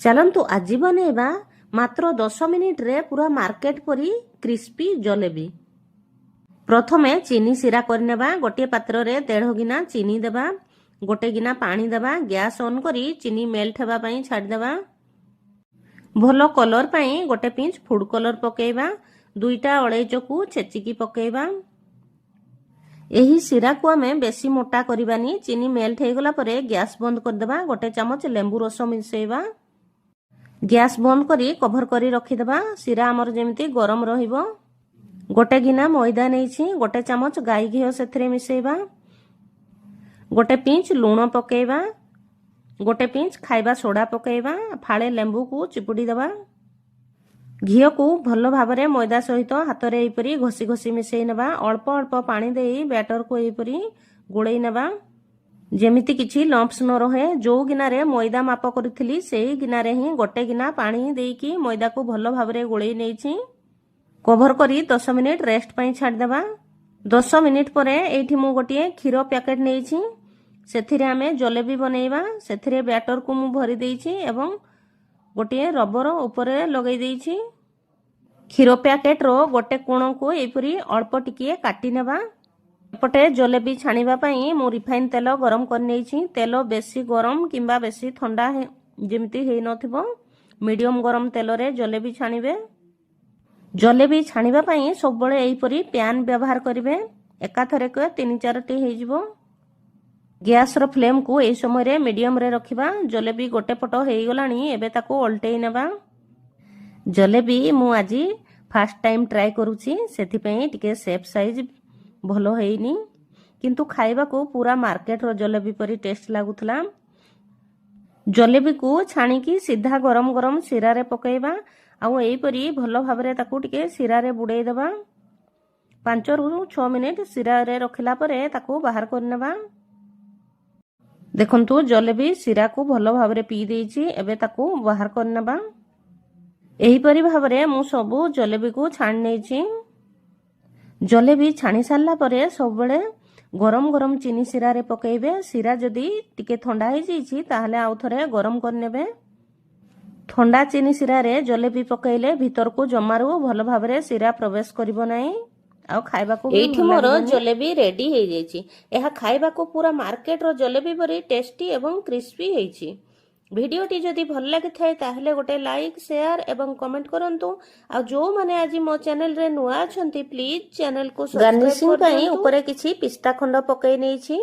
चलंतु आज बनेबा मात्र 10 मिनिट रे पूरा मार्केट परी क्रिस्पी जलेबी। प्रथमे चीनी सिरा करनेबा। गोटे पात्र रे 1.5 गिना चीनी देबा। गोटे गिना पानी देबा। गैस ऑन करी चीनी मेल्ट हेबा पई छाड़ देबा। भलो कलर पई गोटे पिंच फूड कलर पकेइबा। 2टा अळेइचकू छेचिकी पकेइबा। एही सिरा को आमे बेसी मोटा करिबानी। चीनी मेल्ट हे गला परे गैस बंद कर देबा। गोटे चमच लेंबू रस मिसेइबा। गैस बंद करी कभर करी रखी देबा। सिरा हमर जेमिति गरम रहिबो। गोटे गिना मैदा नेछि। गोटे चमच गाई घिओ सेथरे मिसेइबा। गोटे पिंच लूण पकेइबा। गोटे पिंच खाइबा सोडा पकेइबा। फाळे लेंबू को चिपुडी देबा। घिओ को भलो भाबरे मैदा सहित हाथ रे एपरी घोसी घोसी मिसेइ नेबा। अल्प अल्प पानी देई बैटर को एपरी गुळेइ नेबा। जेमिति किछि लम्प्स न रहे। जो गिनारे मैदा माप करिथिली सेही गिनारे ही गोटे गिना पानी देइकी मैदा को भलो भाबरे गुळेइ नेछि। कवर करी 10 मिनिट रेस्ट पई छाड़ देबा। 10 मिनिट परे एठी मु गोटिए खीरो पैकेट नेछि। सेथिरे आमे जलेबी बनेइबा। सेथिरे बैटर को मु भरी देइछि एवं गोटिए रबर ऊपरे लगेइ देइछि। खीरो पैकेट रो गोटे कोण को एपरी अल्प टिकिए काटी नेबा। एपटे जलेबी छाणीबा पई मु रिफाइन तेल गरम कर नेछि। तेल बेसी गरम किंबा बेसी ठंडा जेमिति हेइ नथिबो मीडियम गरम तेल रे जलेबी छाणीबे। जलेबी छाणीबा पई सब बळे एपरी पैन व्यवहार करिवे। एकाथरे को 3-4 टी हेइ जिवो। गैस रो फ्लेम को ए समय रे मीडियम रे रखिबा। जलेबी गोटे पट हेइ गलानी। एबे ताको उल्टेइ नेबा। जलेबी मु आजी फर्स्ट टाइम ट्राई करूची। सेथि पई टिके शेप साइज भलो हेइनी किंतु खाइबा को पूरा मार्केट रो जलेबी परी टेस्ट लागुथला। जलेबी को छाणी की सीधा गरम गरम सिरा रे पकेइबा। आउ एई परी भलो भाबरे ताकू टिके सिरा रे बुडेइ देबा। 5 रु 6 मिनिट सिरा रे रखिला परे ताकू बाहर करनेबा। देखंतु जलेबी सिरा को भलो भाबरे पी देइछि। एबे ताकू बाहर करनेबा। एही परी भाबरे मु सबु जलेबी को छाण नेछि। जलेबी छाणी सारला परे सब बळे गरम गरम चीनी सिरा रे पकेइबे। सिरा जदी टिके ठंडा हे जाइछि ताहले आउ थरे गरम करनेबे। ठंडा चीनी सिरा रे जलेबी पकेइले भीतर को जमारू भलो भाबरे सिरा प्रवेश करिवो नाही। आउ खाइबा को एठी मोर जलेबी रेडी हे जाइछि। एहा खाइबा को पूरा मार्केट रो जलेबी परी टेस्टी एवं क्रिस्पी हेइछि। भिडियोटी जदि भल लगी थाए ताहले गोटे लाइक शेयर एवं कमेंट करंतु। आ जो माने आज मो चैनल रे नुआ अछंती प्लीज चैनल को सब्सक्राइब करंतु। गार्निशिंग पई ऊपरे किछि पिस्ता खंड पकई नेछि।